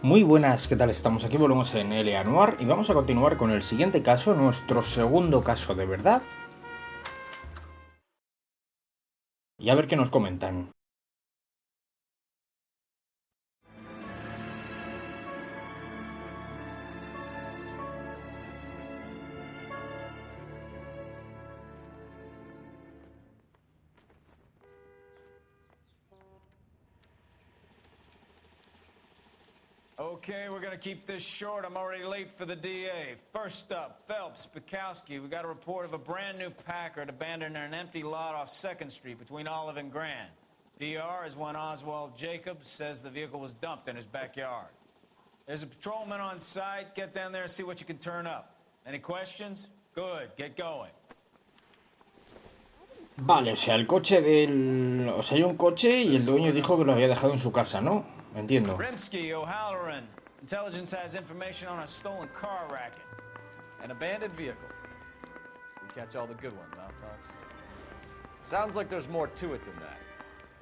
Muy buenas, ¿qué tal? Estamos aquí, volvemos en Noire y vamos a continuar con el siguiente caso, nuestro segundo caso de verdad. Y a ver qué nos comentan. Okay, we're gonna keep this short. I'm already late for the DA. First up, Phelps, Bukowski. We got a report of a brand new Packard abandoned in an empty lot off 2nd Street between Olive and Grand. DR is one Oswald Jacobs says the vehicle was dumped in his backyard. There's a patrolman on site. Get down there and see what you can turn up. Any questions? Good, get going. Vale, o sea, el coche del... O sea, hay un coche y el dueño dijo que lo había dejado en su casa, ¿no? Entiendo. Rimsky, O'Halloran. Intelligence has information on a stolen car racket. An abandoned vehicle. We catch all the good ones, huh, Phelps? Sounds like there's more to it than that.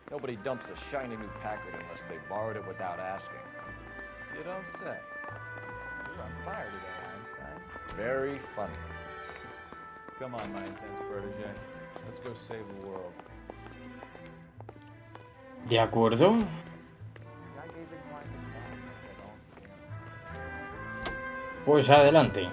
Nobody dumps a shiny new Packard unless they borrowed it without asking. You don't say. You're on fire today, Einstein. Very funny. Come on, my intense protege. Let's go save the world. ¿De acuerdo? Pues adelante.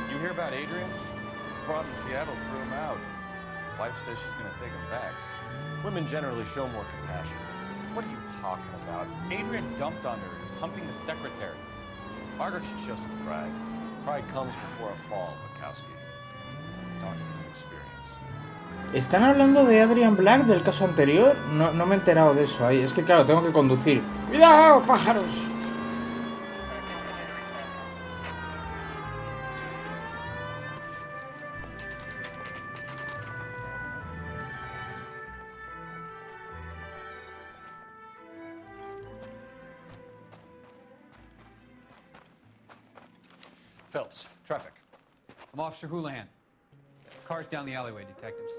You hear about Adrian? Brought to Seattle, threw him out. Wife says she's gonna take him back. Women generally show more compassion. What are you talking about? Adrian dumped on her and was humping the secretary. Margaret should show some pride. Pride comes before a fall, Bukowski. Talking from experience. ¿Están hablando de Adrian Black del caso anterior? No me he enterado de eso. Es que claro, tengo que conducir. ¡Cuidado, pájaros! Phelps, traffic. I'm Officer Houlihan. Car's down the alleyway, detectives.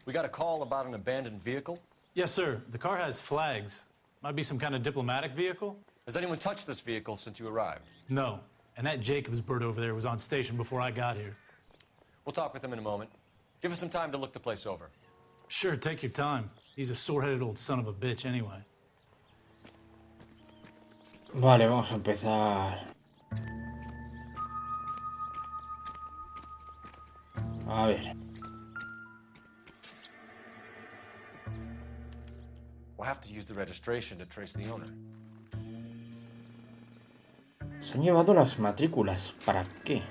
We got a call about an abandoned vehicle. Yes, sir. The car has flags. Might be some kind of diplomatic vehicle? Has anyone touched this vehicle since you arrived? No. And that Jacobs bird over there was on station before I got here. We'll talk with him in a moment. Give us some time to look the place over. Sure, take your time. He's a sore-headed old son of a bitch anyway. Vale, vamos a empezar. A ver. We'll have to use the registration to trace the owner. Se han llevado las matrículas. ¿Para qué?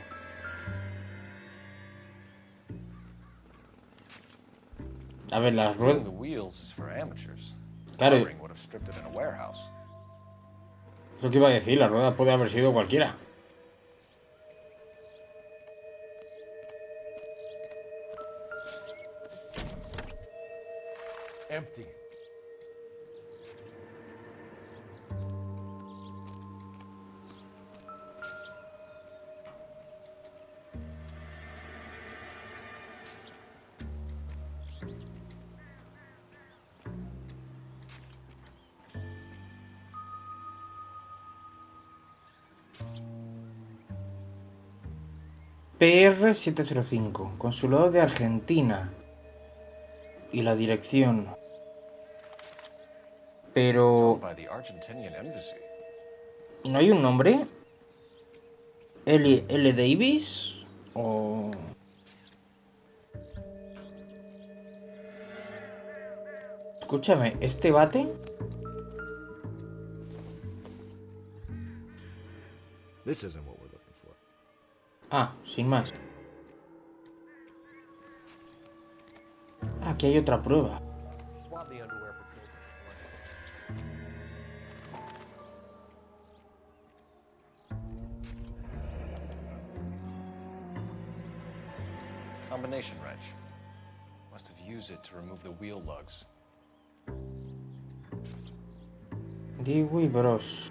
A ver, las Stealing ruedas... the wheels is for amateurs. Claro, Hiring would have stripped it in a warehouse. es lo que iba a decir, la rueda puede haber sido cualquiera. Empty. PR-705, consulado de Argentina. Y la dirección. It's Pero... owned by the Argentinian embassy. ¿Y no hay un nombre? ¿L. Davis? ¿O...? Escúchame, ¿este bate? This isn't what we're looking for. Ah, sin más. Ah, aquí hay otra prueba. Swab the underwear for children. Combination wrench. Must have used it to remove the wheel lugs. Dewey Bros.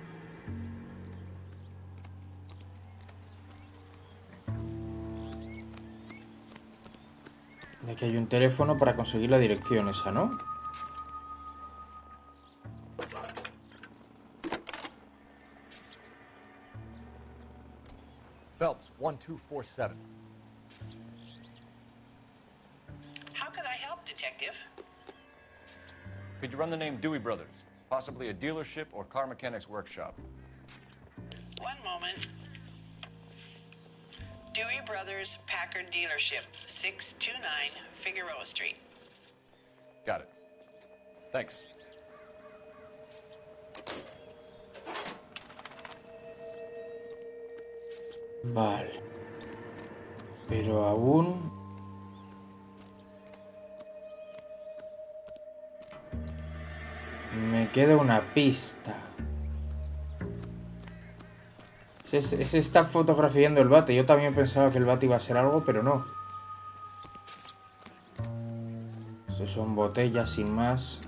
Aquí hay un teléfono para conseguir la dirección esa, ¿no? Phelps, 1247. How can I help, Detective? Could you run the name Dewey Brothers? Possibly a dealership or car mechanics workshop. One moment. Dewey Brothers Packard Dealership, 629 Figueroa Street. Got it. Thanks. Vale. Pero aún... me queda una pista. Se está fotografiando el bate. Yo también pensaba que el bate iba a ser algo, pero no. Estos son botellas sin más.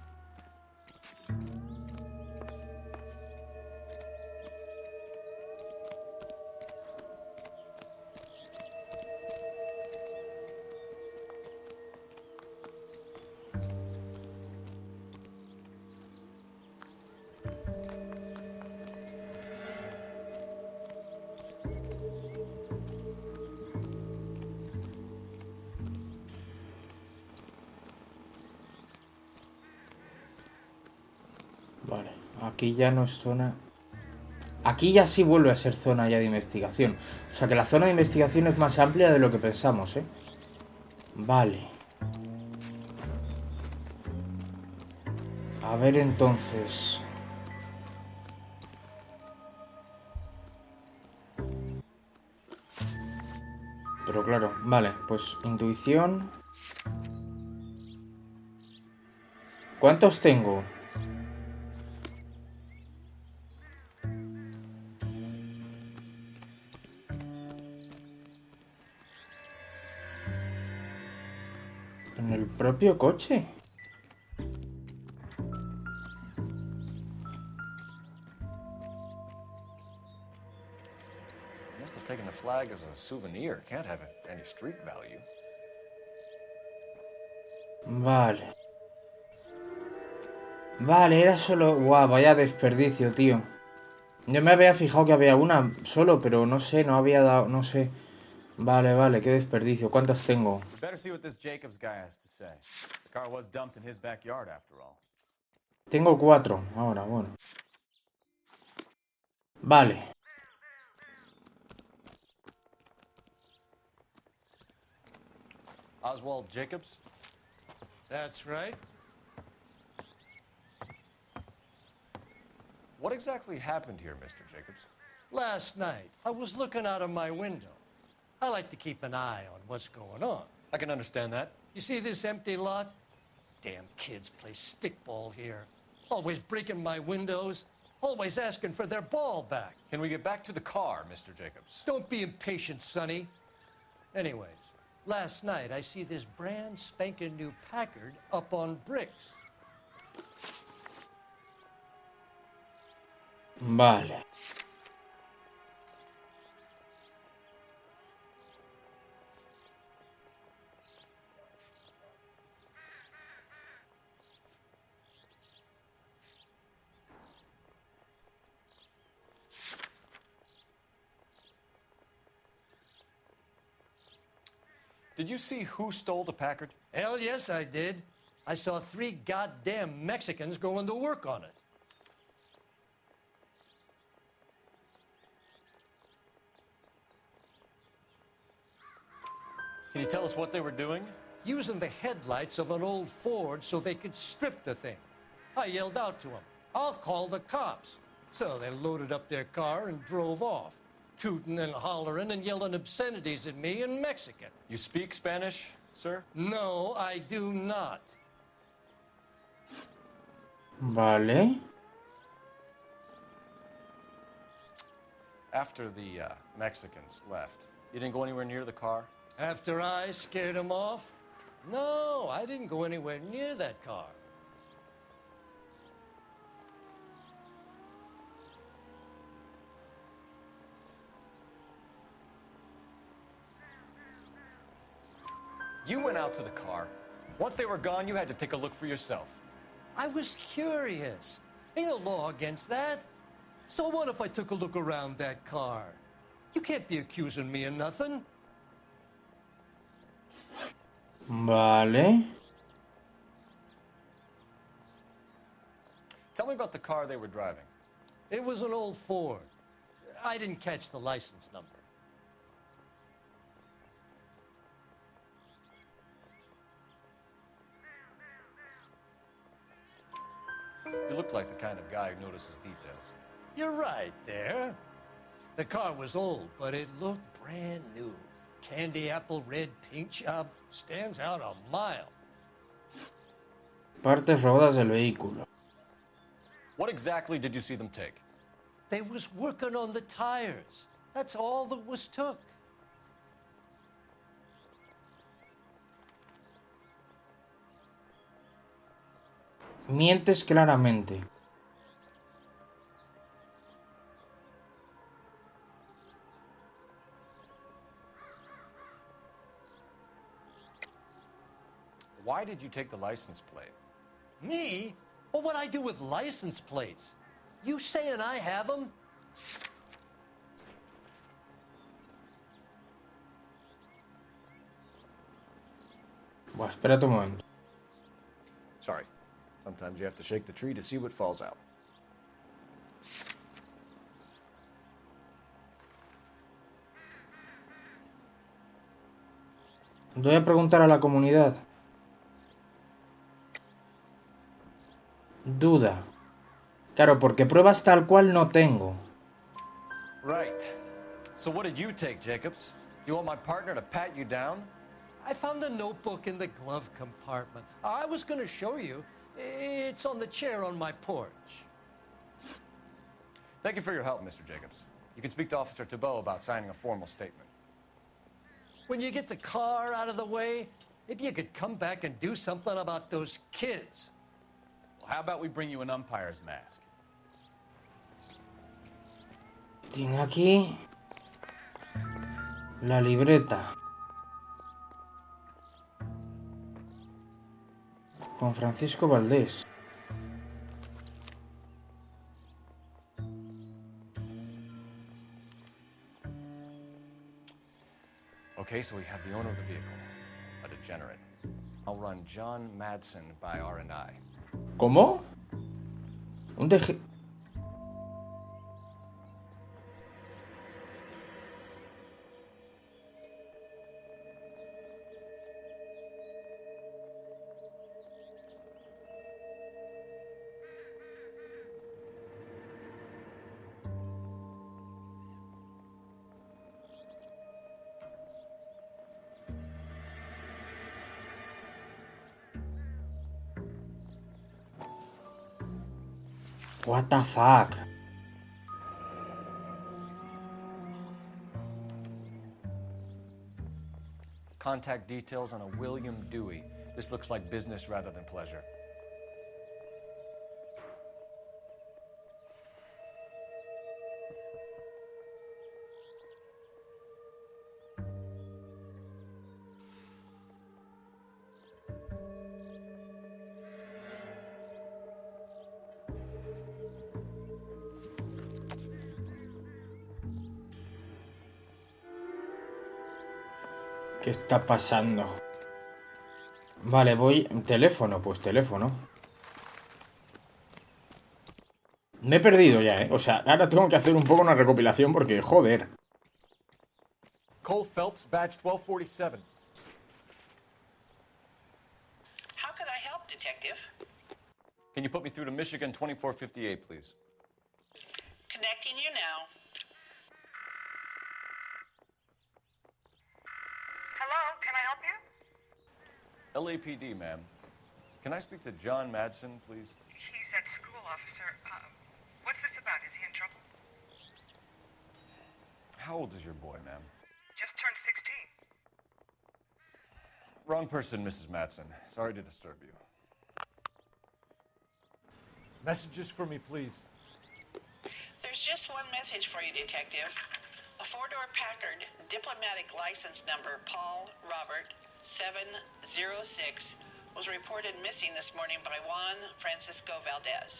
Vale, aquí ya no es zona... Aquí ya sí vuelve a ser zona ya de investigación. O sea que la zona de investigación es más amplia de lo que pensamos, ¿eh? Vale. A ver entonces... Pero claro, vale, pues intuición... ¿Cuántos tengo? ¿En el propio coche? Must have taken the flag as a souvenir. Can't have any street value. Vale. Vale, era solo... Guau, vaya desperdicio, tío. Yo me había fijado que había una solo, pero no sé, no había dado... No sé. Vale, vale, qué desperdicio. ¿Cuántas tengo? Better see what this Jacobs guy has to say. The car was dumped in his backyard, after all. Tengo 4. Ahora, bueno. Vale. Oswald Jacobs? That's right. What exactly happened here, Mr. Jacobs? Last night, I was looking out of my window. I like to keep an eye on what's going on. I can understand that. You see this empty lot? Damn kids play stickball here. Always breaking my windows. Always asking for their ball back. Can we get back to the car, Mr. Jacobs? Don't be impatient, Sonny. Anyways, last night I see this brand spanking new Packard up on bricks. Vale. Did you see who stole the Packard? Hell yes, I did. I saw 3 goddamn Mexicans going to work on it. Can you tell us what they were doing? Using the headlights of an old Ford so they could strip the thing. I yelled out to them, "I'll call the cops." So they loaded up their car and drove off, tooting and hollering and yelling obscenities at me in Mexican. You speak Spanish, sir? No, I do not. Vale. After the Mexicans left, you didn't go anywhere near the car? After I scared them off? No, I didn't go anywhere near that car. You went out to the car. Once they were gone, you had to take a look for yourself. I was curious. Ain't no law against that. So what if I took a look around that car? You can't be accusing me of nothing. Vale. Tell me about the car they were driving. It was an old Ford. I didn't catch the license number. You look like the kind of guy who notices details. You're right there. The car was old, but it looked brand new. Candy apple red paint job stands out a mile. Partes robadas del vehículo. What exactly did you see them take? They was working on the tires. That's all that was took. Mientes claramente. Why did you take the license plate? Me? Well, what I do with license plates? You saying I have them? Buah, espérate un momento. Sorry. Sometimes you have to shake the tree to see what falls out. Voy a preguntar a la comunidad. Duda. Claro, porque pruebas tal cual no tengo. Right. So what did you take, Jacobs? Do you want my partner to pat you down? I found a notebook in the glove compartment. I was going to show you. It's on the chair on my porch. Thank you for your help, Mr. Jacobs. You can speak to Officer Thibault about signing a formal statement. When you get the car out of the way, maybe you could come back and do something about those kids. Well, how about we bring you an umpire's mask? Tengo aquí la libreta con Francisco Valdés. Okay, so we have the owner of the vehicle, a degenerate. I'll run John Madsen by R&I. ¿Cómo? Un deje... What the fuck? Contact details on a William Dewey. This looks like business rather than pleasure. ¿Qué está pasando? Vale, voy... Teléfono, pues teléfono. Me he perdido ya, ¿eh? O sea, ahora tengo que hacer un poco una recopilación porque, joder. Cole Phelps, badge 1247. How could I help, Detective? Can you put me through to Michigan 2458, please? Connecting you now. Hello, can I help you? LAPD, ma'am. Can I speak to John Madsen, please? He's at school, officer. What's this about? Is he in trouble? How old is your boy, ma'am? Just turned 16. Wrong person, Mrs. Madsen. Sorry to disturb you. Messages for me, please. There's just one message for you, Detective. A four-door Packard, diplomatic license number Paul Robert 706 was reported missing this morning by Juan Francisco Valdez.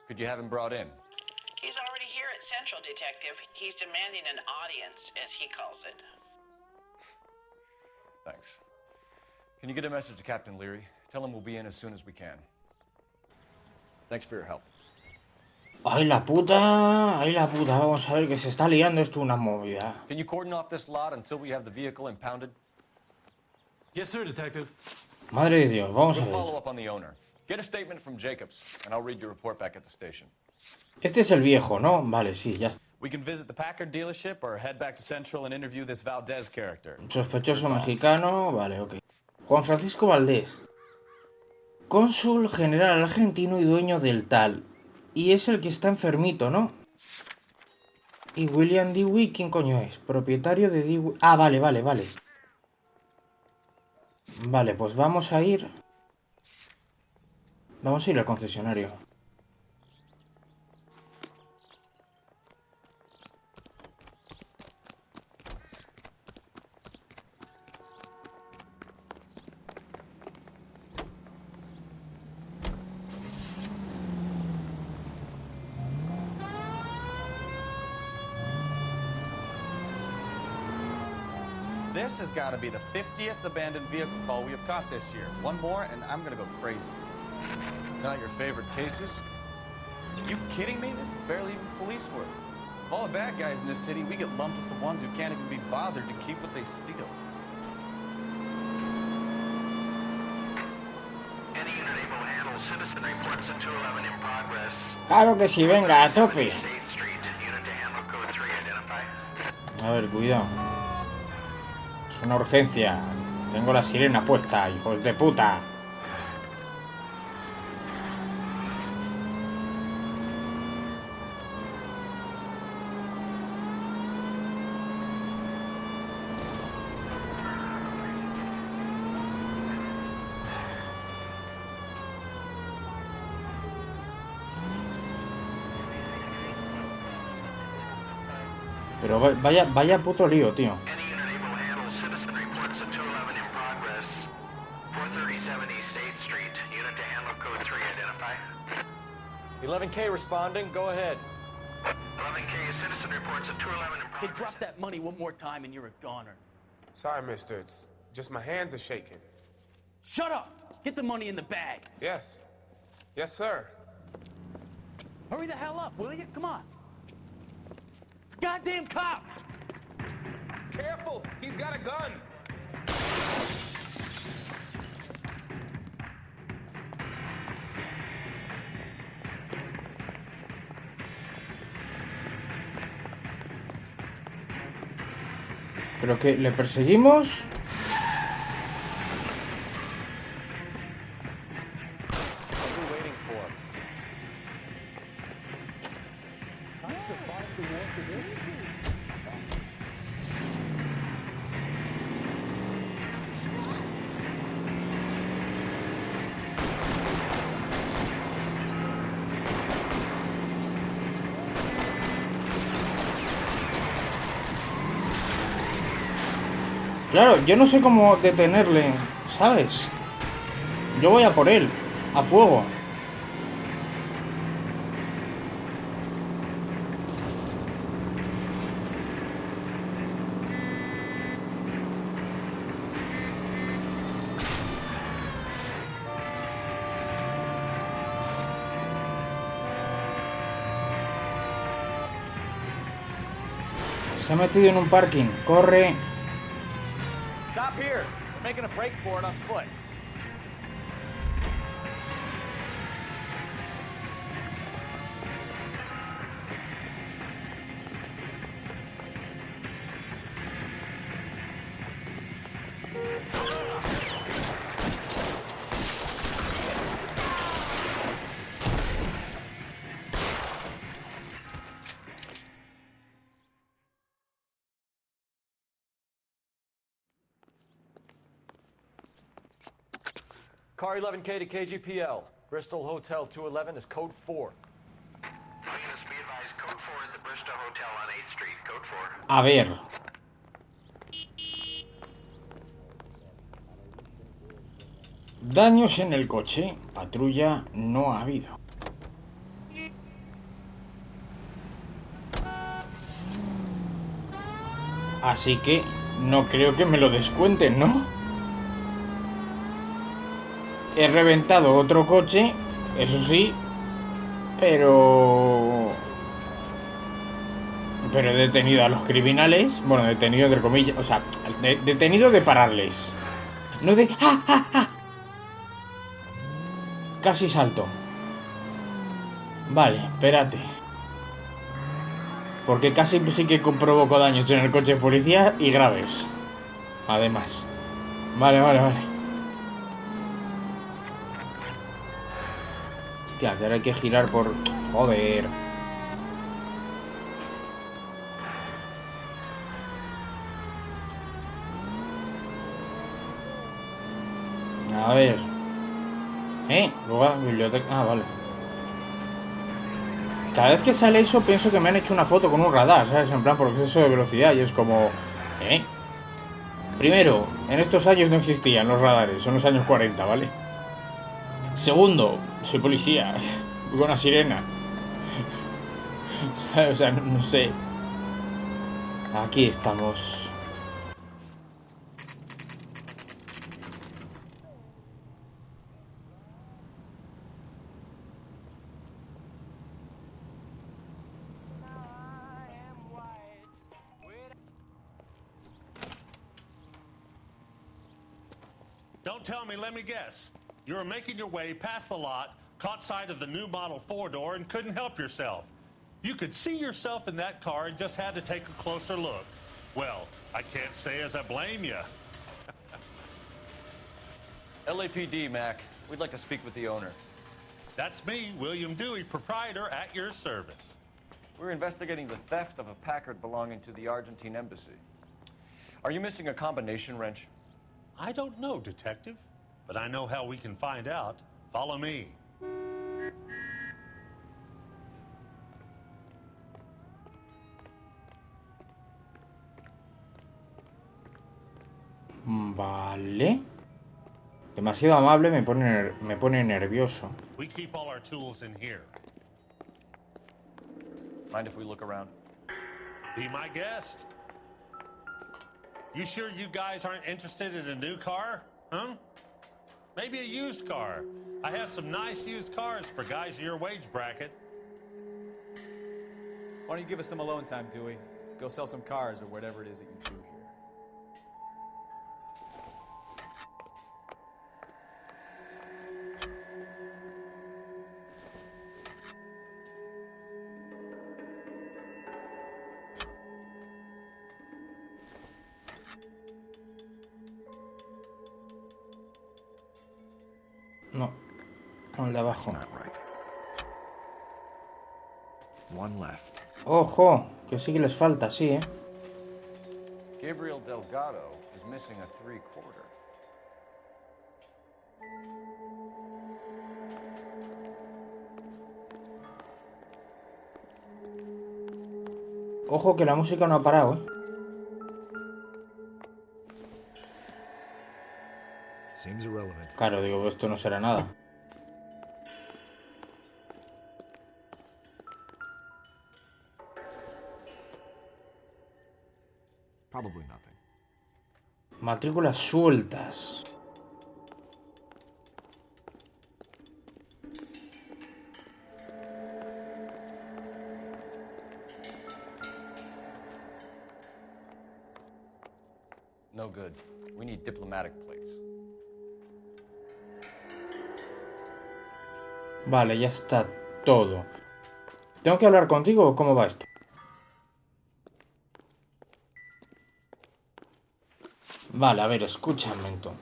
Could you have him brought in? He's already here at Central, Detective. He's demanding an audience, as he calls it. Thanks. Can you get a message to Captain Leary? Tell him we'll be in as soon as we can. Thanks for your help. Ay, la puta. Ay, la puta. Vamos a ver que se está liando esto una movida. Can you cordon off this lot until we have the vehicle impounded? Yes, sir, Detective. Madre de Dios, vamos a We'll follow ver. up on the owner. Get a statement from Jacobs, and I'll read your report back at the station. Este es el viejo, ¿no? Vale, sí, ya está. We can visit the Packard dealership or head back to Central and interview this Valdez character. Sospechoso mexicano. Vale, ok. Juan Francisco Valdés. Cónsul general argentino y dueño del tal. Y es el que está enfermito, ¿no? Y William Dewey, ¿quién coño es? Propietario de Dewey. Ah, vale, vale, vale. Vale, pues vamos a ir. Vamos a ir al concesionario. This has got to be the 50th abandoned vehicle call we have caught this year. One more, and I'm going to go crazy. Not your favorite cases? Are you kidding me? This is barely even police work. Of all the bad guys in this city, we get lumped with the ones who can't even be bothered to keep what they steal. Any unit able to handle citizen reports at 211 in progress. Claro que sí, venga, a tope. State Street, unit to handle code 3, identify. A ver, cuidado. Es una urgencia. Tengo la sirena puesta, hijos de puta. Pero vaya puto lío, tío. Any unit able to handle citizen reports at 211 in progress. 437 East 8th Street, unit to handle code 3, identify. 11K responding. Go ahead. 11K citizen reports at 211 in progress. Kid, drop that money one more time and you're a goner. Sorry, mister. It's just my hands are shaking. Shut up! Get the money in the bag. Yes. Yes, sir. Hurry the hell up, will you? Come on. It's goddamn cops! Careful! He's got a gun! ¿Pero qué? ¿Le perseguimos? What are we waiting for? Claro, yo no sé cómo detenerle, ¿sabes? Yo voy a por él, a fuego. Se ha metido en un parking, corre. Stop here. We're making a break for it on foot. Car 11K to KGPL. Bristol Hotel 211 is code 4. Units be advised, code 4 at the Bristol Hotel on 8th Street, code 4. A ver. Daños en el coche. Patrulla no ha habido. Así que no creo que me lo descuenten, ¿no? He reventado otro coche, eso sí, pero he detenido a los criminales. Bueno, detenido entre comillas, o sea, detenido de pararles. No de... ¡Ah, ah, ah! Casi salto. Vale, espérate. Porque casi sí que provoco daños en el coche de policía y graves. Además. Vale. Hostia, que ahora hay que girar por... Joder. A ver. Lugar, biblioteca... Ah, vale. Cada vez que sale eso pienso que me han hecho una foto con un radar, ¿sabes? En plan, por exceso de velocidad. Y es como... Primero, en estos años no existían los radares. Son los años 40, ¿vale? Segundo, soy policía. Con una sirena. ¿Sabes? O sea, no sé. Aquí estamos. Don't tell me, let me guess. You were making your way past the lot, caught sight of the new model 4-door, and couldn't help yourself. You could see yourself in that car and just had to take a closer look. Well, I can't say as I blame you. LAPD, Mac. We'd like to speak with the owner. That's me, William Dewey, proprietor, at your service. We're investigating the theft of a Packard belonging to the Argentine embassy. Are you missing a combination wrench? I don't know, Detective, but I know how we can find out. Follow me. Vale. Demasiado amable, me pone nervioso. We keep all our tools in here. Mind if we look around? Be my guest. You sure you guys aren't interested in a new car? Huh? Maybe a used car. I have some nice used cars for guys in your wage bracket. Why don't you give us some alone time, Dewey? Go sell some cars or whatever it is that you do here. No, el de abajo. Ojo, que sí que les falta, sí, Gabriel Delgado is missing a 3/4. Ojo que la música no ha parado, Claro, digo, esto no será nada. Matrículas sueltas. No good. We need diplomatic plates. Vale, ya está todo. ¿Tengo que hablar contigo o cómo va esto? Vale, a ver, escucha un momento.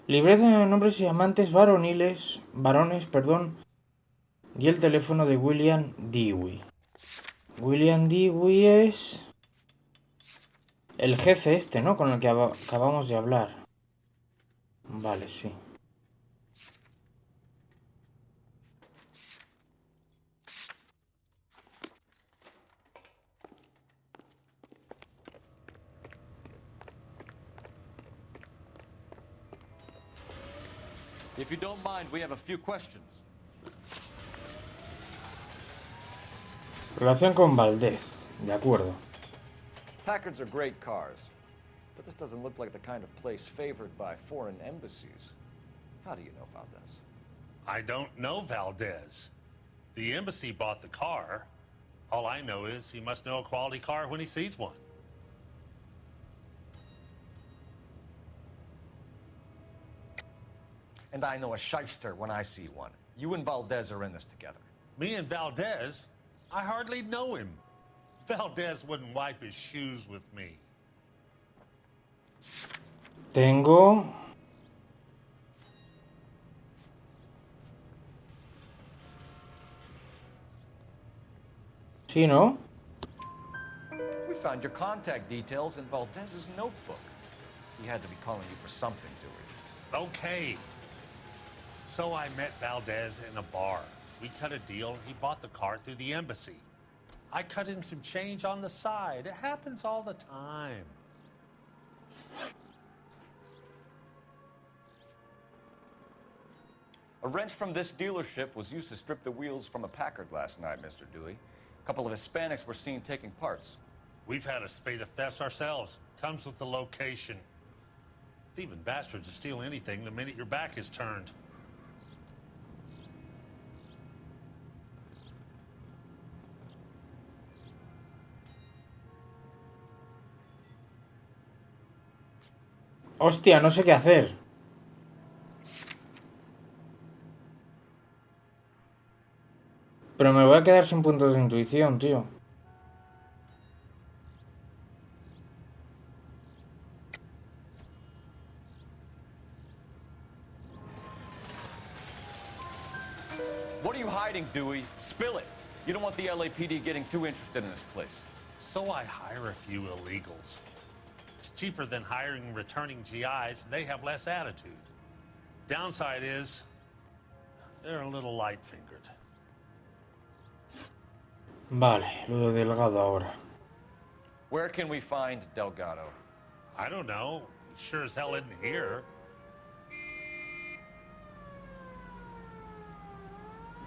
Libreta de nombres y amantes varones, perdón. Y el teléfono de William Dewey. William Dewey es... el jefe este, ¿no? Con el que acabamos de hablar. Vale, sí. If you don't mind, we have a few questions. Relación con Valdés. De acuerdo. Packards are great cars, but this doesn't look like the kind of place favored by foreign embassies. How do you know Valdez? I don't know Valdez. The embassy bought the car. All I know is he must know a quality car when he sees one. And I know a shyster when I see one. You and Valdez are in this together. Me and Valdez? I hardly know him. Valdez wouldn't wipe his shoes with me. Tengo... Sí, ¿no? We found your contact details in Valdez's notebook. He had to be calling you for something, Dewey. Okay. So I met Valdez in a bar. We cut a deal. He bought the car through the embassy. I cut him some change on the side. It happens all the time. A wrench from this dealership was used to strip the wheels from a Packard last night, Mr. Dewey. A couple of Hispanics were seen taking parts. We've had a spate of thefts ourselves. Comes with the location. Thieving bastards will steal anything the minute your back is turned. Hostia, no sé qué hacer. Pero me voy a quedar sin puntos de intuición, tío. What are you hiding, Dewey? Spill it. You don't want the LAPD getting too interested in this place. So I hire a few illegals. It's cheaper than hiring returning GIs, and they have less attitude. Downside is, they're a little light-fingered. Vale, lo de Delgado ahora. Where can we find Delgado? I don't know. He sure as hell isn't here.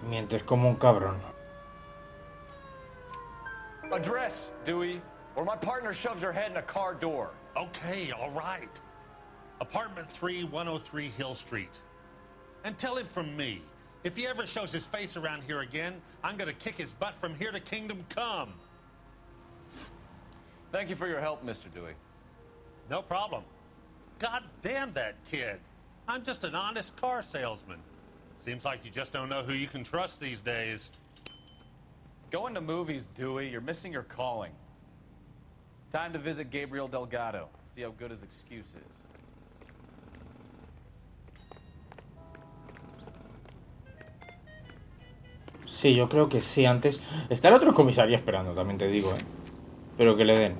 Mientes como un cabrón. Address, Dewey, or my partner shoves her head in a car door. Okay, all right. Apartment 3, 103 Hill Street. And tell him from me, if he ever shows his face around here again, I'm gonna kick his butt from here to Kingdom Come. Thank you for your help, Mr. Dewey. No problem. God damn that kid. I'm just an honest car salesman. Seems like you just don't know who you can trust these days. Going to movies, Dewey. You're missing your calling. Time to visit Gabriel Delgado. See how good his excuse is. Sí, yo creo que sí, antes... Está el otro comisaría esperando, también te digo, ¿eh? Pero que le den.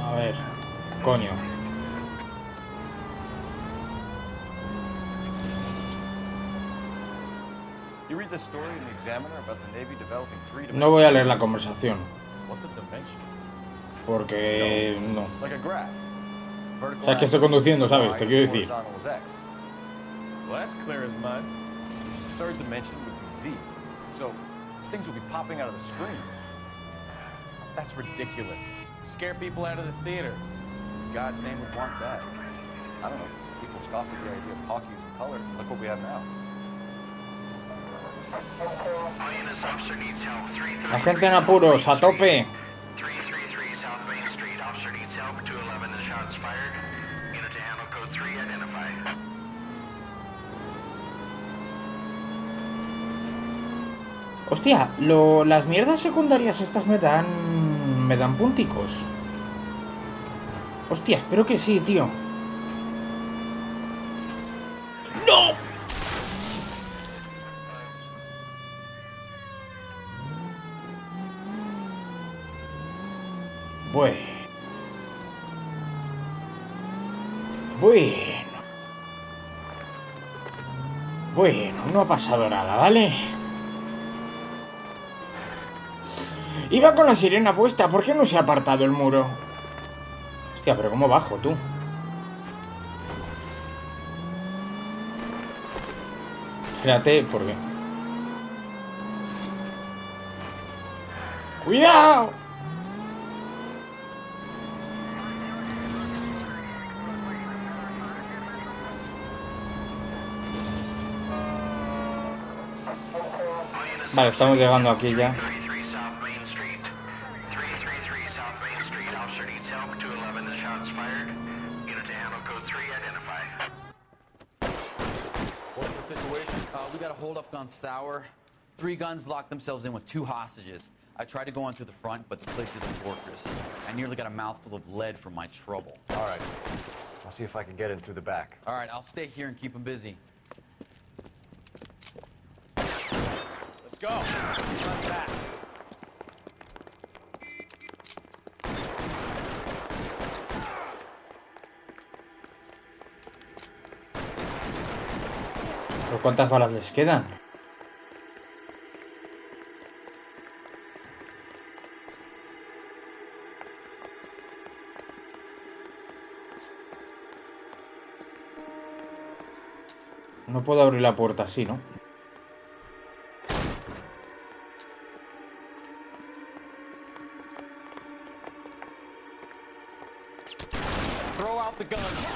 A ver... Coño. You read the story in the Examiner about the Navy developing three-dimensional... No voy a leer la conversación. What's a dimension? Porque... no. Like a graph. O sea, es que estoy conduciendo, ¿sabes? Te quiero decir. Well, that's clear as mud. Third dimension would be Z. So, things would be popping out of the screen. That's ridiculous. Scare people out of the theater. In God's name would want that. I don't know. People scoffed at the idea of talking using color. Look what we have now. La gente en apuros, a tope. 333 South Main Street. Officer needs help. 211 and shots fired. Unit to handle code 3 identified. Hostia, las mierdas secundarias estas me dan punticos. Hostia, espero que sí, tío. ¡No! Pues... Bueno. Bueno, no ha pasado nada, ¿vale? Iba con la sirena puesta, ¿por qué no se ha apartado el muro? Hostia, pero ¿cómo bajo, tú? Espérate, porque... ¡Cuidado! Vale, estamos llegando aquí ya. 333 South Main Street. 333 South Main Street. Officer needs help. 211, the shots fired. Unit to handle code 3, identify. What's the situation? We got a hold-up gone sour. 3 guns locked themselves in with 2 hostages. I tried to go on through the front, but the place is a fortress. I nearly got a mouthful of lead from my trouble. All right. I'll see if I can get in through the back. All right, I'll stay here and keep them busy. Let's go. Run back. ¿Pero cuántas balas les quedan? No puedo abrir la puerta así, ¿no? Throw out the guns.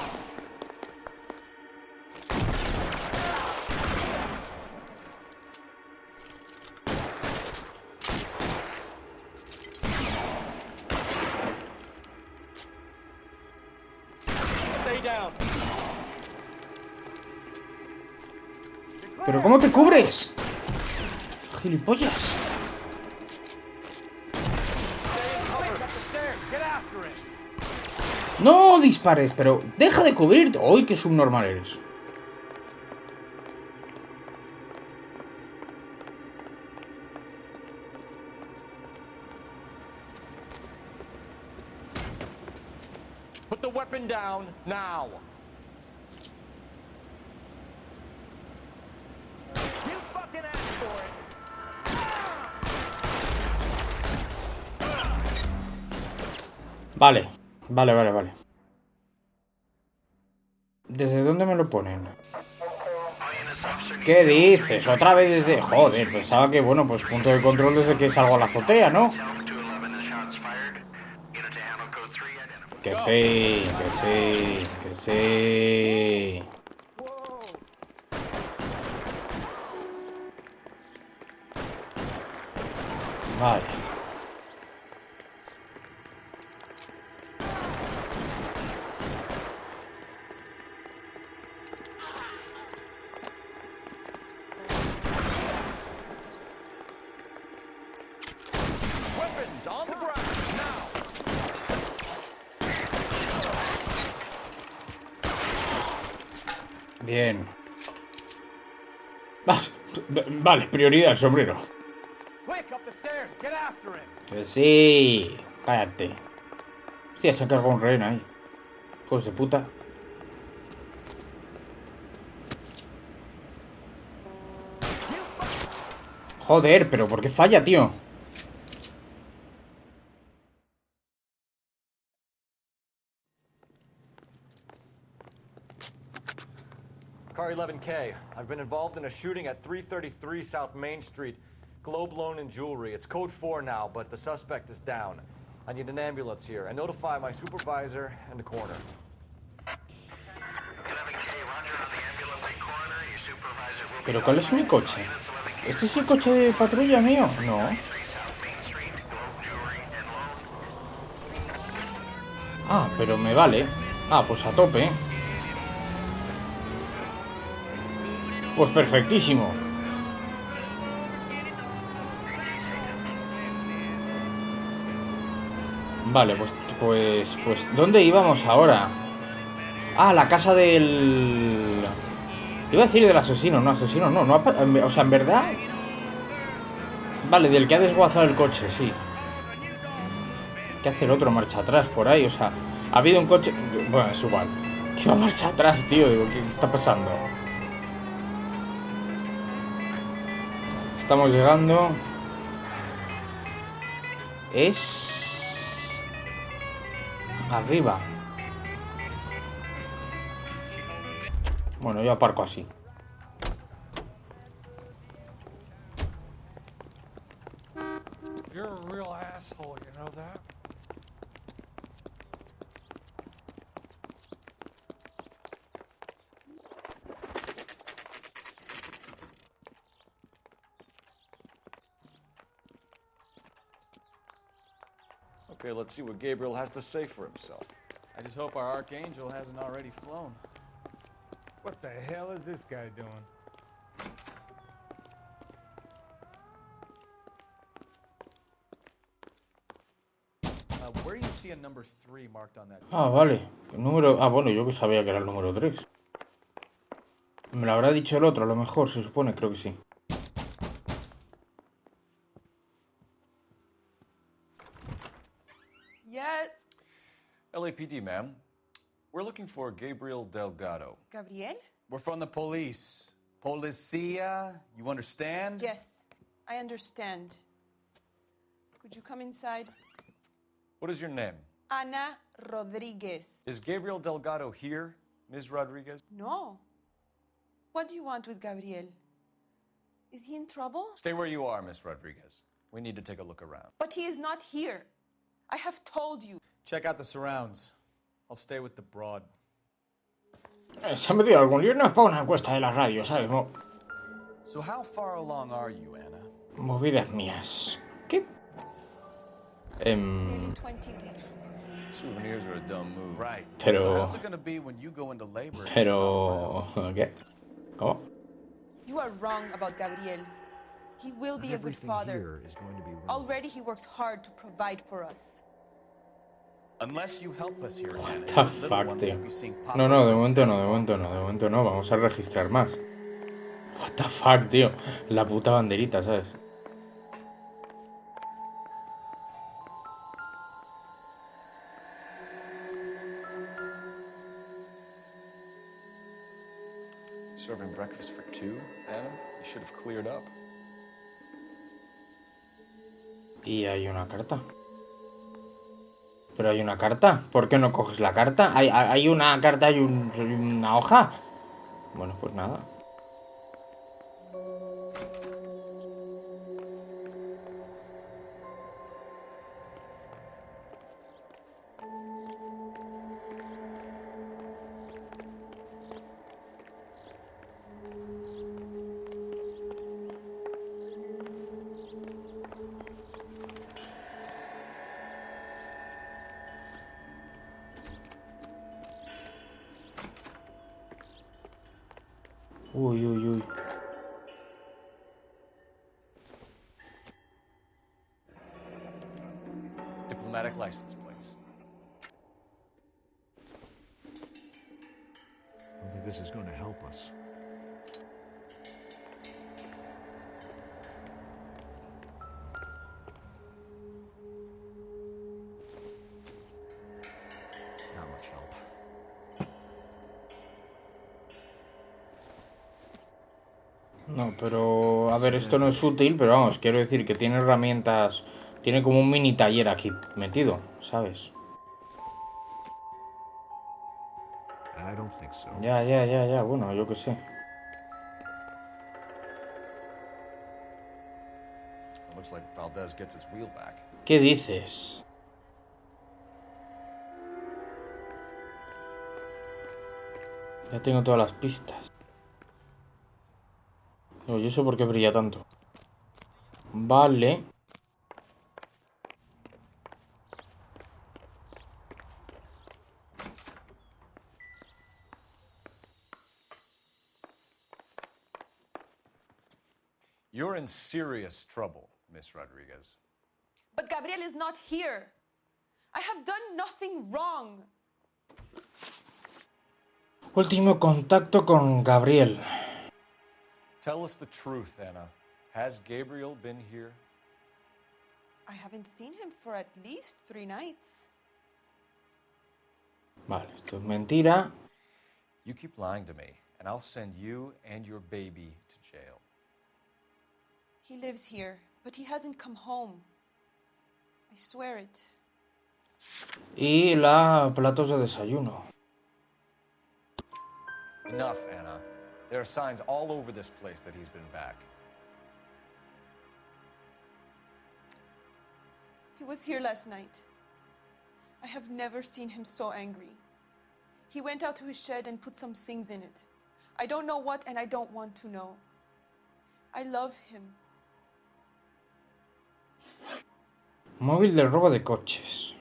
Stay down. ¿Pero cómo te cubres? ¡Gilipollas! ¡No dispares! Pero deja de cubrirte. ¡Uy, qué subnormal eres! Put the weapon down now. You fucking asked for it. Vale. Vale. ¿Desde dónde me lo ponen? ¿Qué dices? Otra vez desde... Joder, pensaba que, bueno, pues punto de control desde que salgo a la azotea, ¿no? Que sí. Vale. Weapons on the ground now. Bien. Vale, prioridad el sombrero. Quick, up the stairs. Get after him. Que sí. Cállate. Hostia, se ha cargado un rehén ahí. Hijos de puta. Joder, pero ¿por qué falla, tío? Car 11K. I've been involved in a shooting at 333 South Main Street. Globe loan and jewelry. It's code 4 now, but the suspect is down. I need an ambulance here and notify my supervisor and the coroner. 11K, roger on the ambulance and coroner. Your supervisor will be... ¿Pero cuál es mi coche? ¿Este es el coche de patrulla mío? No. Ah, pero me vale. Ah, pues a tope. Pues perfectísimo. Vale, pues ¿dónde íbamos ahora? Ah, la casa del... Iba a decir del asesino, no, o sea, en verdad... Vale, del que ha desguazado el coche, sí. ¿Qué hace el otro? Marcha atrás por ahí, o sea... Ha habido un coche... Bueno, es igual. Iba marcha atrás, tío. Digo, ¿qué está pasando? Estamos llegando. Es... arriba. Bueno, yo aparco así. You're a real asshole, you know that? Okay, let's see what Gabriel has to say for himself. I just hope our archangel hasn't already flown. What the hell is this guy doing? Where do you see a number 3 marked on that? Ah, vale. El número... Ah, bueno, yo que sabía que era el número 3. Me lo habrá dicho el otro, a lo mejor, se supone, creo que sí. Yeah. LAPD, ma'am. We're looking for Gabriel Delgado. Gabriel? We're from the police. Policia, you understand? Yes, I understand. Could you come inside? What is your name? Ana Rodriguez. Is Gabriel Delgado here, Ms. Rodriguez? No. What do you want with Gabriel? Is he in trouble? Stay where you are, Ms. Rodriguez. We need to take a look around. But he is not here. I have told you. Check out the surrounds. I'll stay with the broad. Se ha metido algún lío, no es para una encuesta de la radio, ¿sabes? So how far along are you, Anna? Movidas mías. ¿Qué? Nearly 20 weeks. Souvenirs are a dumb move. Right. Pero... So how's it gonna be when you go into labor? Pero... ¿Qué? ¿Cómo? You are wrong about Gabriel. He will be a good father. Already he works hard to provide for us. Unless you help us here, What the fuck, tío. No, de momento no. Vamos a registrar más. What the fuck, tío. La puta banderita, ¿sabes? Serving breakfast for 2, Anna? You should have cleared up. Y hay una carta. Pero hay una carta. ¿Por qué no coges la carta? Hay una carta y una hoja. Bueno, pues nada. Uy. Diplomatic license plates. I don't think this is going to help us. Not much help. No, pero... A ver, esto no es útil, pero vamos, quiero decir que tiene herramientas... Tiene como un mini taller aquí metido, ¿sabes? I don't think so. Ya, bueno, yo qué sé. It looks like Valdez gets his wheel back. ¿Qué dices? Ya tengo todas las pistas. ¿Y eso por qué brilla tanto? Vale. You're in serious trouble, Miss Rodriguez. But Gabriel is not here. I have done nothing wrong. Último contacto con Gabriel. Tell us the truth, Anna. Has Gabriel been here? I haven't seen him for at least 3 nights. Vale, esto es mentira. You keep lying to me, and I'll send you and your baby to jail. He lives here, but he hasn't come home. I swear it. Y la platos de desayuno. Enough, Anna. There are signs all over this place that he's been back. He was here last night. I have never seen him so angry. He went out to his shed and put some things in it. I don't know what, and I don't want to know. I love him. Móvil del robo de coches.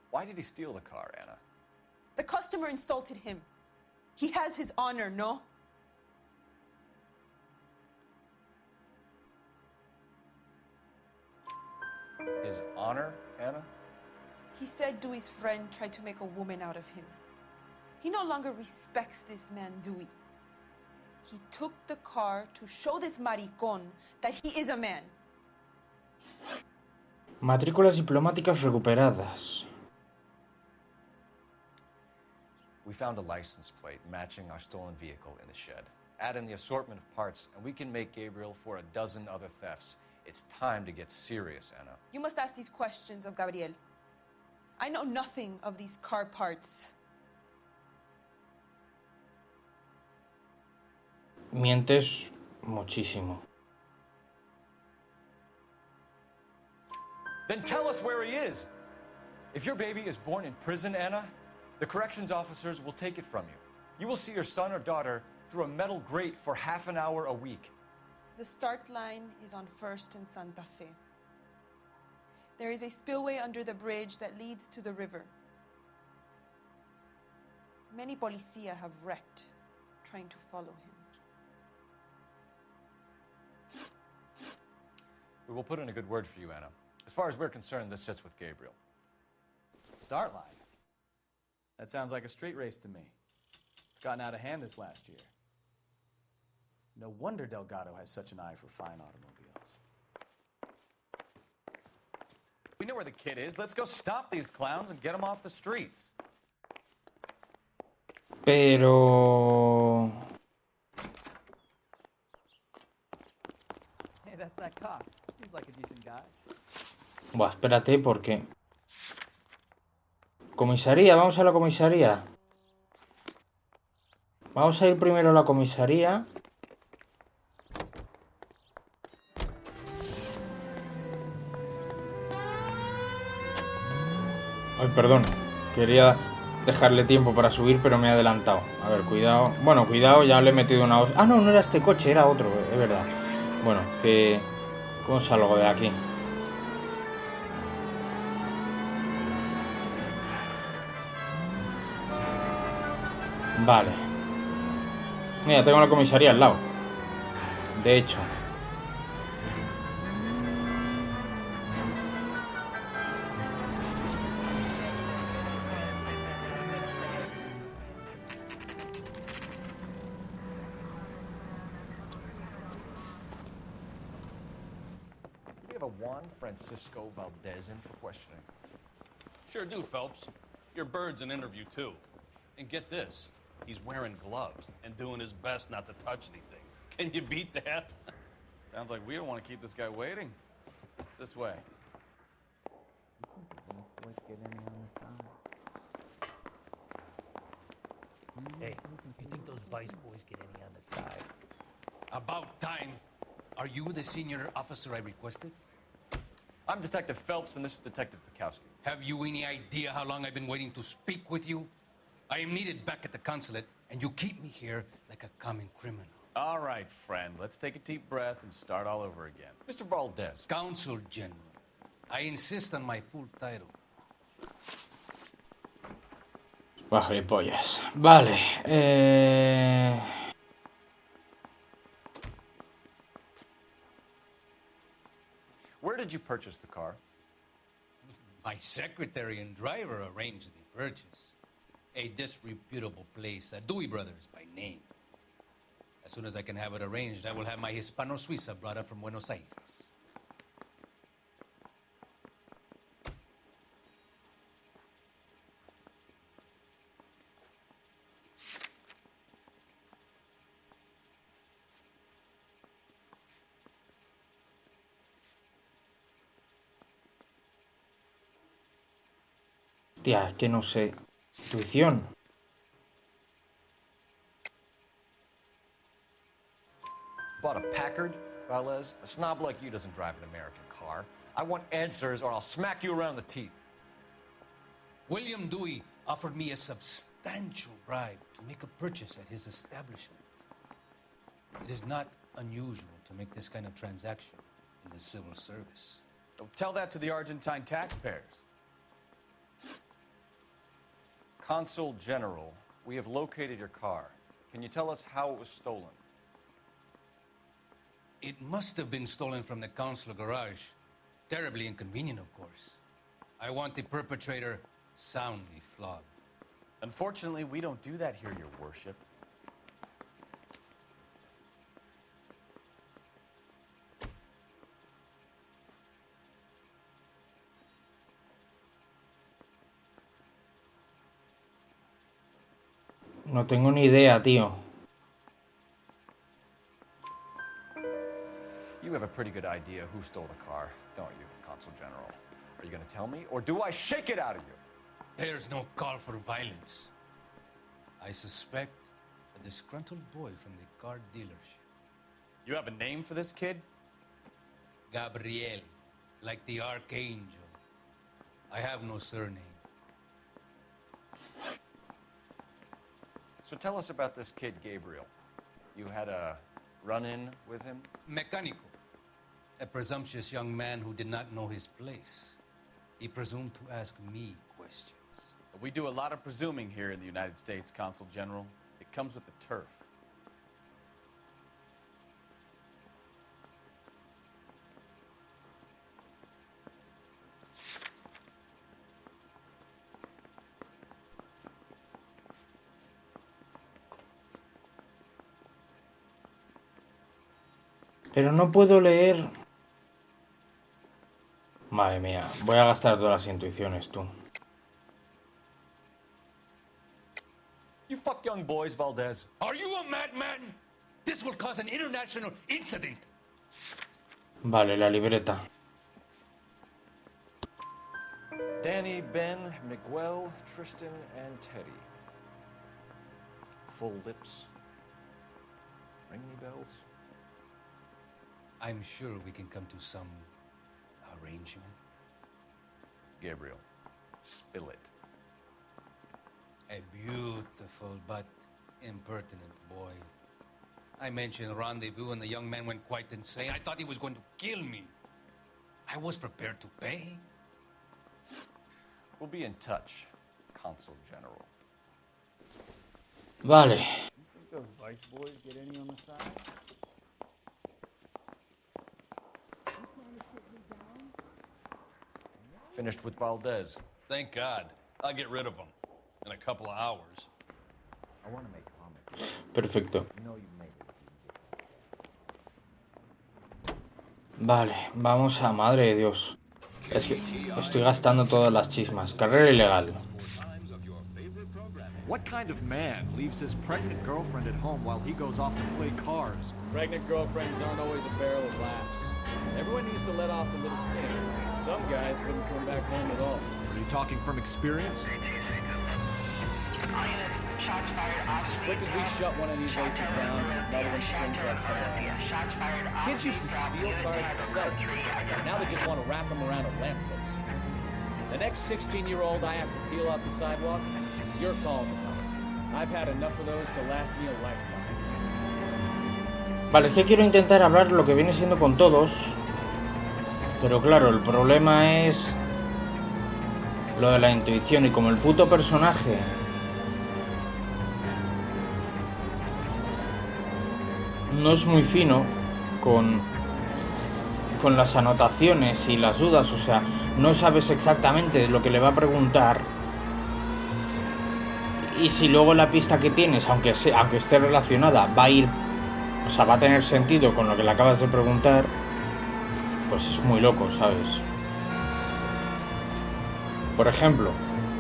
Why did he steal the car, Anna? The customer insulted him. He has his honor, no? His honor, Anna? He said Dewey's friend tried to make a woman out of him. He no longer respects this man, Dewey. He took the car to show this maricón that he is a man. Matrículas diplomáticas recuperadas. We found a license plate matching our stolen vehicle in the shed. Add in the assortment of parts, and we can make Gabriel for a dozen other thefts. It's time to get serious, Anna. You must ask these questions of Gabriel. I know nothing of these car parts. Mientes muchísimo. Then tell us where he is. If your baby is born in prison, Anna, the corrections officers will take it from you. You will see your son or daughter through a metal grate for half an hour a week. The start line is on 1st and Santa Fe. There is a spillway under the bridge that leads to the river. Many policia have wrecked trying to follow him. We will put in a good word for you, Anna. As far as we're concerned, this sits with Gabriel. Start line? That sounds like a street race to me. It's gotten out of hand this last year. No wonder Delgado has such an eye for fine automobiles. We know where the kid is. Let's go stop these clowns and get them off the streets. Pero... Hey, that's that cop. Seems like a decent guy. Buah, espérate, porque... Comisaría, vamos a la comisaría. Vamos a ir primero a la comisaría. Ay, perdón. Quería dejarle tiempo para subir, pero me he adelantado. A ver, cuidado. Bueno, cuidado, ya le he metido una... Ah, no, no era este coche, era otro, es verdad. Bueno, que... ¿Cómo salgo de aquí? Vale. Mira, tengo la comisaría al lado. De hecho. We have a Juan Francisco Valdez in for questioning. Sure do, Phelps. Your bird's an interview, too. And get this, he's wearing gloves and doing his best not to touch anything. Can you beat that? Sounds like we don't want to keep this guy waiting. It's this way. Hey, you think those Vice boys get any on the side? About time. Are you the senior officer I requested? I'm Detective Phelps, and this is Detective Pikowski. Have you any idea how long I've been waiting to speak with you? I am needed back at the consulate, and you keep me here like a common criminal. All right, friend. Let's take a deep breath and start all over again. Mr. Valdez. Consul General. I insist on my full title. Baja pollas. Vale. Where did you purchase the car? My secretary and driver arranged the purchase. A disreputable place, Dewey Brothers by name. As soon as I can have it arranged, I will have my Hispano Suiza brought up from Buenos Aires. Tía, es que no sé. Intuición. Bought a Packard, Valdez? A snob like you doesn't drive an American car. I want answers or I'll smack you around the teeth. William Dewey offered me a substantial bribe to make a purchase at his establishment. It is not unusual to make this kind of transaction in the civil service. Tell that to the Argentine taxpayers. Consul General, we have located your car. Can you tell us how it was stolen? It must have been stolen from the consular garage. Terribly inconvenient, of course. I want the perpetrator soundly flogged. Unfortunately, we don't do that here, Your Worship. No tengo ni idea, tío. You have a pretty good idea who stole the car, don't you, Consul General? Are you gonna tell me, or do I shake it out of you? There's no call for violence. I suspect a disgruntled boy from the car dealership. You have a name for this kid? Gabriel, like the archangel. I have no surname. So tell us about this kid, Gabriel. You had a run-in with him? Mecánico. A presumptuous young man who did not know his place. He presumed to ask me questions. We do a lot of presuming here in the United States, Consul General. It comes with the turf. Pero no puedo leer... Madre mía, voy a gastar todas las intuiciones, tú. You fuck young boys, Valdez. Are you a madman? This will cause an international incident. Vale, la libreta. Danny, Ben, Miguel, Tristan, and Teddy. Full lips. Ring any bells? I'm sure we can come to some arrangement. Gabriel, spill it. A beautiful but impertinent boy. I mentioned rendezvous and the young man went quite insane. I thought he was going to kill me. I was prepared to pay. We'll be in touch, Consul General. Vale. You think those vice boys get any on the side? Finished with Valdez. Thank God. I'll get rid of him in a couple of hours. I want to make comments. Perfecto. You know you made it. Vale, vamos a... Madre de Dios. Es que estoy gastando todas las chismas. Carrera ilegal. What kind of man leaves his pregnant girlfriend at home while he goes off to play cars? Pregnant girlfriends aren't always a barrel of laughs. Everyone needs to let off a little steam. Some guys wouldn't come back home at all. Are you talking from experience? Quick as we shut one of these races down, another one springs up somewhere else. Kids used to steal cars to sell them. Now they just want to wrap them around a lamppost. The next 16-year-old I have to peel off the sidewalk, you're calling them. I've had enough of those to last me a lifetime. Vale, es que quiero intentar hablar lo que viene siendo con todos. Pero claro, el problema es lo de la intuición. Y como el puto personaje no es muy fino con las anotaciones y las dudas, o sea, no sabes exactamente lo que le va a preguntar. Y si luego la pista que tienes, aunque esté relacionada, va a ir, o sea, va a tener sentido con lo que le acabas de preguntar, pues es muy loco, ¿sabes? Por ejemplo,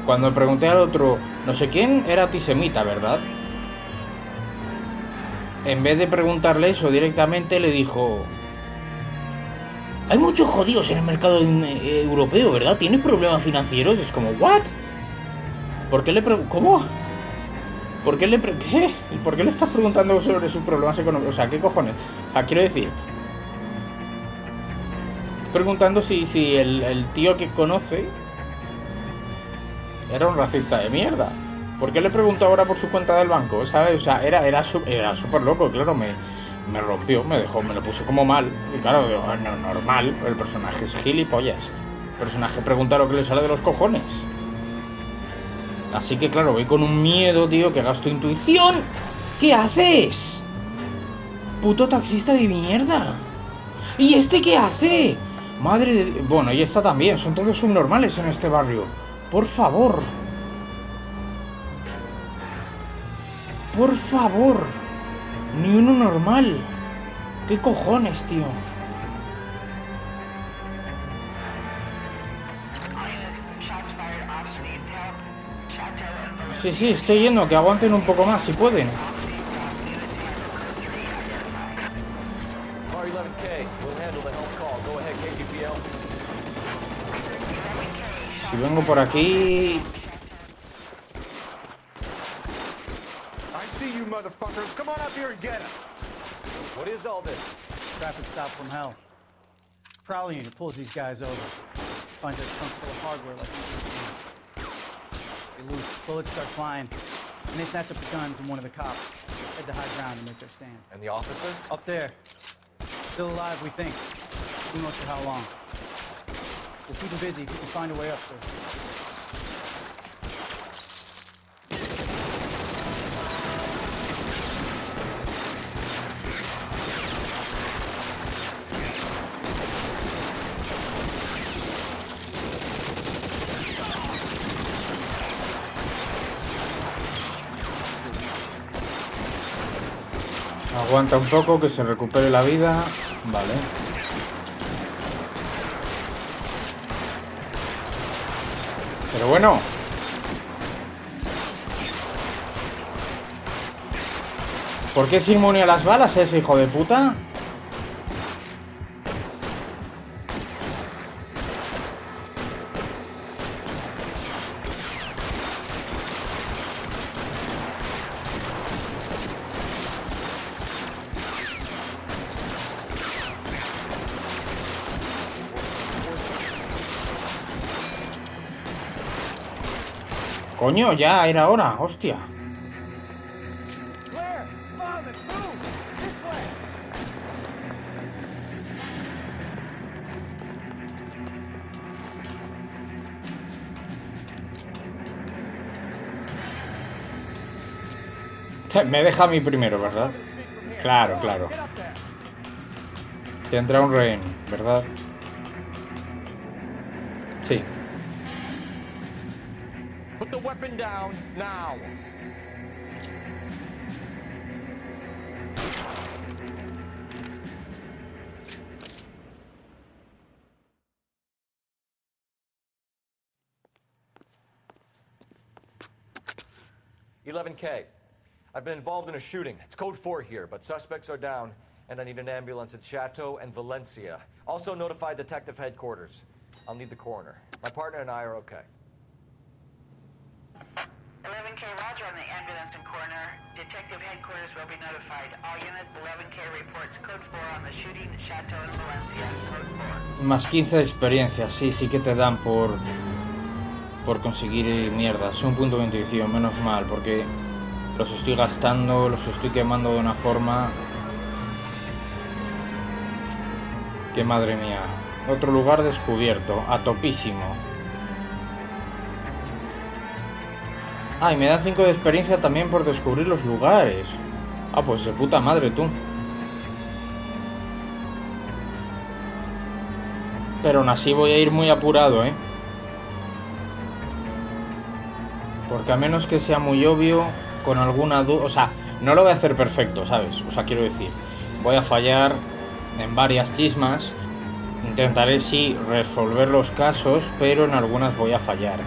cuando pregunté al otro, no sé quién era antisemita, ¿verdad? En vez de preguntarle eso directamente, le dijo: hay muchos judíos en el mercado europeo, ¿verdad? ¿Tienes problemas financieros? Es como, ¿what? ¿Por qué le ¿Cómo? ¿Por qué le ¿Qué? ¿Por qué le estás preguntando sobre sus problemas económicos? O sea, ¿qué cojones? O sea, quiero decir... preguntando si el tío que conoce era un racista de mierda. ¿Por qué le pregunto ahora por su cuenta del banco? ¿Sabes? O sea, era súper loco, claro, me rompió, me lo puso como mal. Y claro, no, normal, el personaje es gilipollas. El personaje pregunta lo que le sale de los cojones. Así que claro, voy con un miedo, tío, que gasto intuición. ¿Qué haces? Puto taxista de mierda. ¿Y este qué hace? Madre de... Bueno, y esta también, son todos subnormales en este barrio. Por favor. Por favor. Ni uno normal. ¿Qué cojones, tío? Sí, estoy yendo, que aguanten un poco más si pueden. Si vengo por aquí... Motherfuckers, come on up here and get us. What is all this? Traffic stop from hell. Prowler unit pulls these guys over. Finds a trunk full of hardware like they lose. Bullets start flying. And they snatch up the guns and one of the cops. Head to high ground and make their stand. And the officer? Up there. Still alive, we think. Who knows for how long. We'll keep him busy if you can find a way up, sir. Aguanta un poco, que se recupere la vida. Vale. Pero bueno. ¿Por qué es inmune a las balas ese hijo de puta? Coño, ya era hora, hostia. Me deja a mí primero, ¿verdad? Claro, claro. Tendrá un rehén, ¿verdad? Sí. Put the weapon down now. $11K. I've been involved in a shooting. It's code 4 here, but suspects are down, and I need an ambulance at Chateau and Valencia. Also notify detective headquarters. I'll need the coroner. My partner and I are okay. 11K, roger on the ambulance and coroner. Detective headquarters will be notified. All units, 11K reports code 4 on the shooting, Chateau and Valencia. Code 4. Más 15 de experiencia, sí que te dan por conseguir mierdas. Un punto de intuición, menos mal, porque los estoy gastando, los estoy quemando de una forma que madre mía. Otro lugar descubierto, a topísimo. Ah, y me dan 5 de experiencia también por descubrir los lugares. Ah, pues de puta madre, tú. Pero aún así voy a ir muy apurado, ¿eh? Porque a menos que sea muy obvio, con alguna duda... O sea, no lo voy a hacer perfecto, ¿sabes? O sea, quiero decir, voy a fallar en varias chismas. Intentaré, sí, resolver los casos, pero en algunas voy a fallar.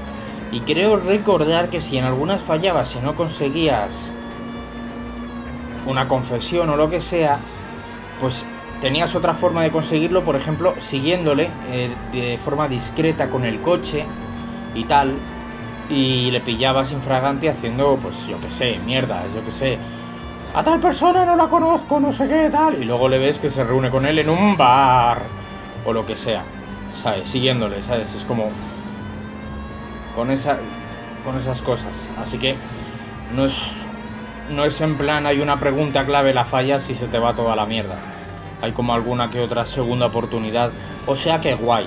Y creo recordar que si en algunas fallabas, si no conseguías una confesión o lo que sea, pues tenías otra forma de conseguirlo, por ejemplo, siguiéndole de forma discreta con el coche y tal. y le pillabas infragante haciendo, pues yo qué sé, mierdas, yo qué sé. A tal persona no la conozco, no sé qué tal. Y luego le ves que se reúne con él en un bar o lo que sea, ¿sabes? Siguiéndole, ¿sabes? Es como con esas cosas. Así que no es en plan hay una pregunta clave, la fallas y se te va toda la mierda. Hay como alguna que otra segunda oportunidad. O sea que guay.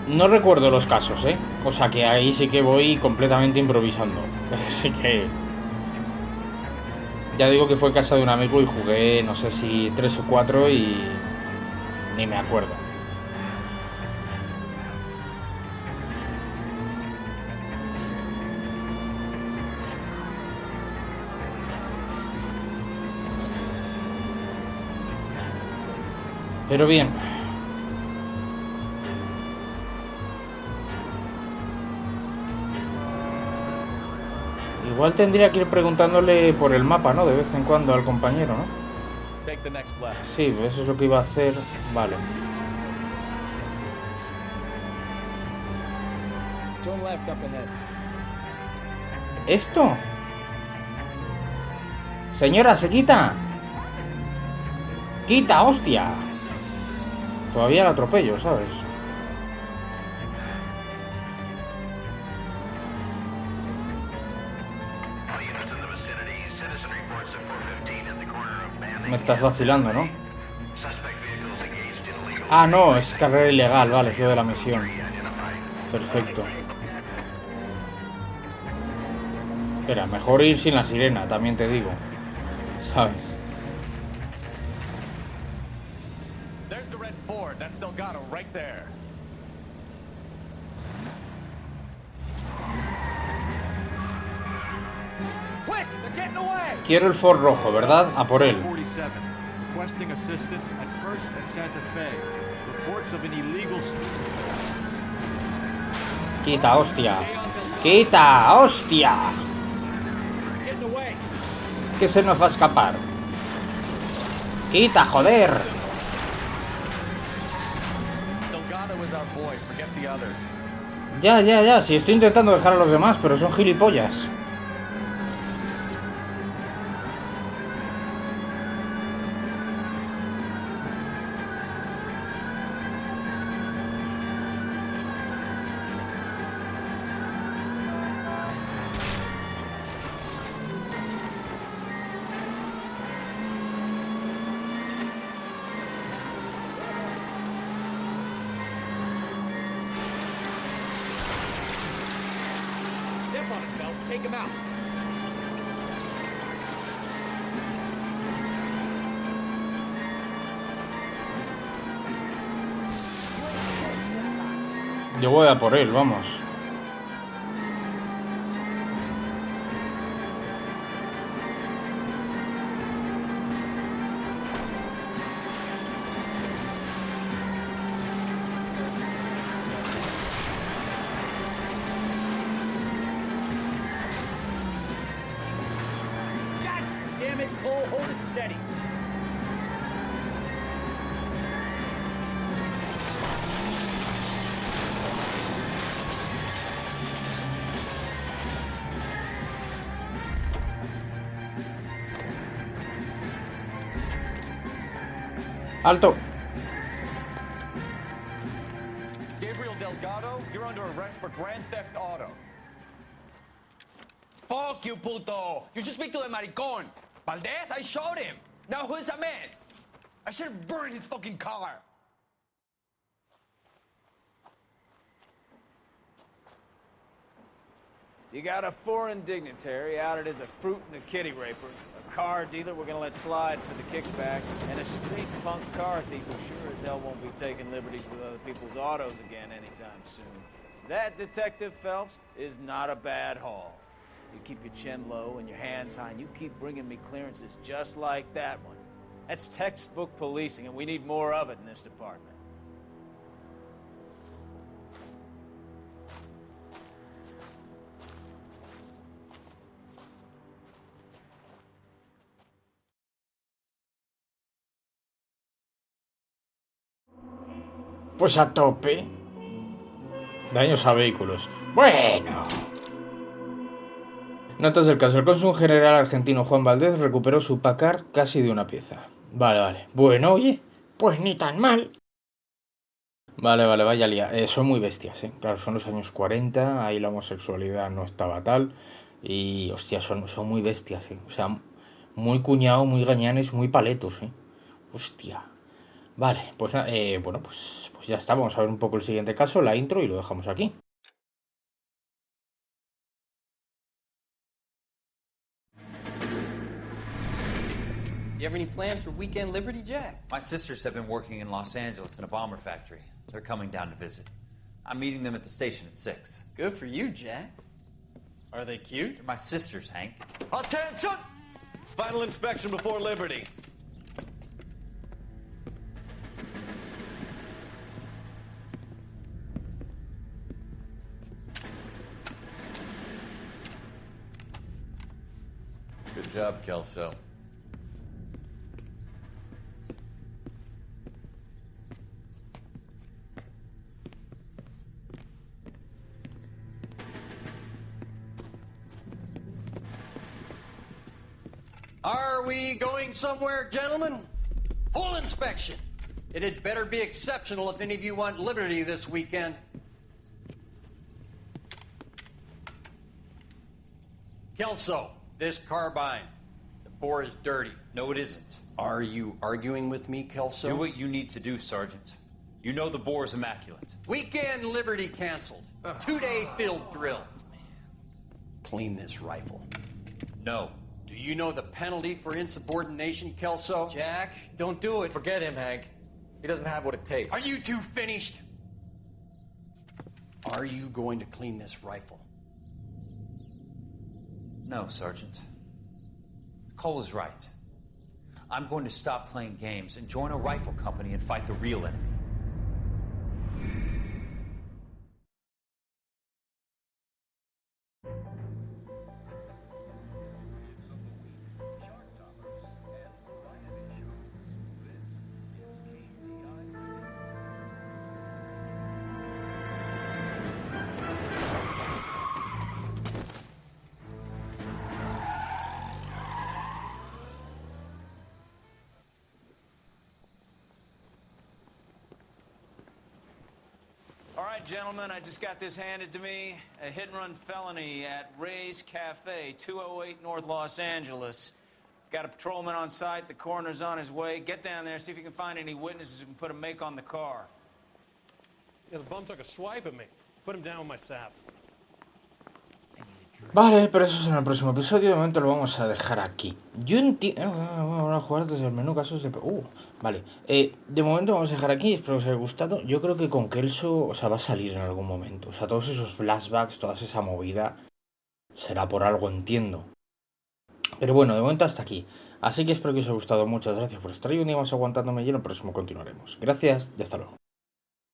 No recuerdo los casos, ¿eh? O sea que ahí sí que voy completamente improvisando. Así que... Ya digo que fue casa de un amigo y jugué, no sé si 3 o 4 y... ni me acuerdo. Pero bien. Igual tendría que ir preguntándole por el mapa, ¿no? De vez en cuando al compañero, ¿no? Sí, pues eso es lo que iba a hacer. Vale. ¿Esto? Señora, se quita. Quita, hostia. Todavía la atropello, ¿sabes? Me estás vacilando, ¿no? Ah, no, es carrera ilegal, vale, es lo de la misión. Perfecto. Espera, mejor ir sin la sirena, también te digo. ¿Sabes? Quiero el Ford rojo, ¿verdad? A por él. Quita, hostia. Quita, hostia. Que se nos va a escapar. Quita, joder. Ya, si estoy intentando dejar a los demás, pero son gilipollas. Take him out. Yo voy a por él, vamos. ¡Alto! Gabriel Delgado, you're under arrest for Grand Theft Auto. Fuck you, puto! You should speak to the maricón. Valdez, I showed him. Now who's a man? I should have burned his fucking car. You got a foreign dignitary outed as a fruit and a kitty raper, a car dealer we're gonna let slide for the kickbacks, and a street punk car thief who sure as hell won't be taking liberties with other people's autos again anytime soon. That, Detective Phelps, is not a bad haul. You keep your chin low and your hands high, and you keep bringing me clearances just like that one. That's textbook policing, and we need more of it in this department. Pues a tope. Daños a vehículos. Bueno. Notas del caso. El cónsul general argentino Juan Valdés recuperó su Packard casi de una pieza. Vale. Bueno, oye, pues ni tan mal. Vale, vaya lía. Son muy bestias, ¿eh? Claro, son los años 40, ahí la homosexualidad no estaba tal. Y, hostia, son muy bestias, ¿eh? O sea, muy cuñado, muy gañanes, muy paletos, ¿eh? Hostia. Vale, pues bueno, pues ya está. Vamos a ver un poco el siguiente caso, la intro, y lo dejamos aquí. You have any plans for weekend liberty, Jack? My sisters have been working in Los Angeles in a bomber factory. They're coming down to visit. I'm meeting them at the station at 6. Good for you, Jack. Are they cute? They're my sisters, Hank. Attention! Final inspection before liberty. Good job, Kelso. Are we going somewhere, gentlemen? Full inspection. It had better be exceptional if any of you want liberty this weekend. Kelso, this carbine. The bore is dirty. No, it isn't. Are you arguing with me, Kelso? Do what you need to do, Sergeant. You know the bore is immaculate. Weekend liberty canceled. 2-day field drill. Clean this rifle. No. Do you know the penalty for insubordination, Kelso? Jack, don't do it. Forget him, Hank. He doesn't have what it takes. Are you two finished? Are you going to clean this rifle? No, Sergeant. Cole is right. I'm going to stop playing games and join a rifle company and fight the real enemy. All right, gentlemen, I just got this handed to me. A hit-and-run felony at Ray's Cafe, 208 North Los Angeles. Got a patrolman on site. The coroner's on his way. Get down there, see if you can find any witnesses who can put a make on the car. Yeah, the bum took a swipe at me. Put him down with my sap. Vale, pero eso es en el próximo episodio. De momento lo vamos a dejar aquí. Yo entiendo... Vamos a jugar desde el menú casos de... vale. De momento vamos a dejar aquí. Espero que os haya gustado. Yo creo que con Kelso, o sea, va a salir en algún momento. O sea, todos esos flashbacks, toda esa movida, será por algo, entiendo. Pero bueno, de momento hasta aquí. Así que espero que os haya gustado. Muchas gracias por estar ahí. Un día más aguantándome y en el próximo continuaremos. Gracias y hasta luego.